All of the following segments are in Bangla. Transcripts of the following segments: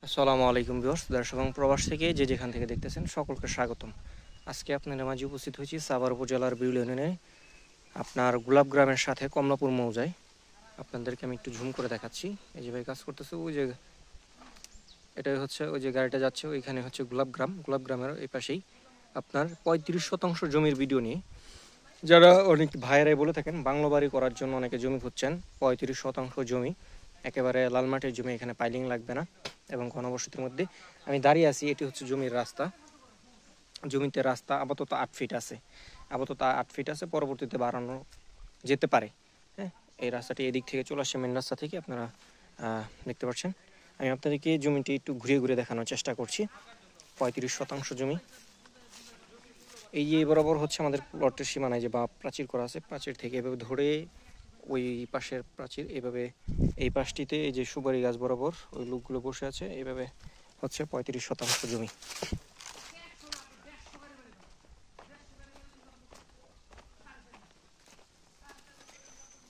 আসসালামু আলাইকুম ভিউয়ার্স, দেশ এবং প্রবাস থেকে যে যেখান থেকে দেখতেছেন সকলকে স্বাগতম। আজকে আপনাদের মাঝে উপস্থিত হয়েছি সাভার উপজেলার বিউল ইউনিয়নে আপনার গোলাপ গ্রামের সাথে কমলাপুর মৌজায়। আপনাদেরকে আমি একটু ঝুম করে দেখাচ্ছি। এই যে ভাই কাজ করতেছে, ওই যে এটাই হচ্ছে ওই যে গাড়িটা যাচ্ছে, ওইখানে হচ্ছে গোলাপ গ্রামের এই পাশেই আপনার 35% জমির ভিডিও নিয়ে যারা অনেক ভাইয়েরাই বলে থাকেন বাংলো বাড়ি করার জন্য অনেকে জমি খুঁজছেন। 35% জমি একেবারে লাল মাটির জমি, এখানে পাইলিং লাগবে না এবং ঘনবসতির মধ্যে আমি দাঁড়িয়ে আছি। এটি হচ্ছে জমির রাস্তা। জমিতে রাস্তা আপাতত 8 ফিট আছে, পরবর্তীতে বাড়ানো যেতে পারে। হ্যাঁ, এই রাস্তাটি এদিক থেকে চলে আসছে, মেন রাস্তা থেকে আপনারা দেখতে পাচ্ছেন। আমি আপনাদেরকে জমিটি একটু ঘুরিয়ে ঘুরে দেখানোর চেষ্টা করছি। 35% জমি। এই যে বরাবর হচ্ছে আমাদের প্লটের সীমানায় যে বা প্রাচীর করা আছে, প্রাচীর থেকে এভাবে ধরে ওই পাশের প্রাচীর, এভাবে এই পাশটিতে এই যে সুপারি গাছ বরাবর ওই লোকগুলো বসে আছে, এইভাবে হচ্ছে 35% জমি।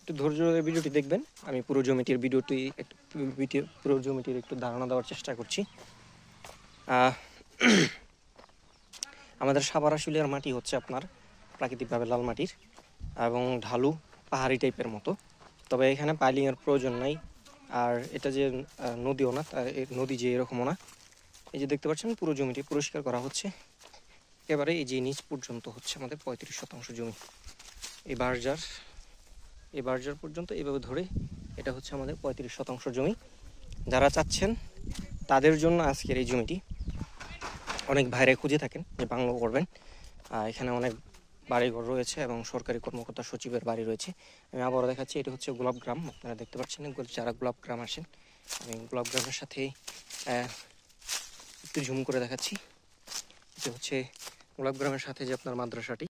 একটু ধৈর্য ধরে ভিডিওটি দেখবেন। আমি পুরো জমিটির একটু ধারণা দেওয়ার চেষ্টা করছি। আমাদের সাভার আশুলিয়ার মাটি হচ্ছে আপনার প্রাকৃতিকভাবে লাল মাটির এবং ঢালু পাহাড়ি টাইপের মতো, তবে এখানে পাইলিংয়ের প্রয়োজন নাই। আর এটা যে নদীও না, নদী যে এরকমও না। এই যে দেখতে পাচ্ছেন পুরো জমিটি পরিষ্কার করা হচ্ছে, একেবারে এই যে নিচ পর্যন্ত হচ্ছে আমাদের 35% জমি। এই বার্জার পর্যন্ত এইভাবে ধরে এটা হচ্ছে আমাদের 35% জমি। যারা চাচ্ছেন তাদের জন্য আজকের এই জমিটি। অনেক ভাইরা খুঁজে থাকেন যে বাংলো করবেন, এখানে অনেক বাড়িঘর রয়েছে এবং সরকারি কর্মকর্তা সচিবের বাড়ি রয়েছে। আমি আবারও দেখাচ্ছি, এটা হচ্ছে গোলাপ গ্রাম। আপনারা দেখতে পাচ্ছেন যারা গোলাপ গ্রাম আসেন, আমি গোলাপ গ্রামের সাথে একটু ঝুম করে দেখাচ্ছি। এটা হচ্ছে গোলাপ গ্রামের সাথে যে আপনার মাদ্রাসাটি।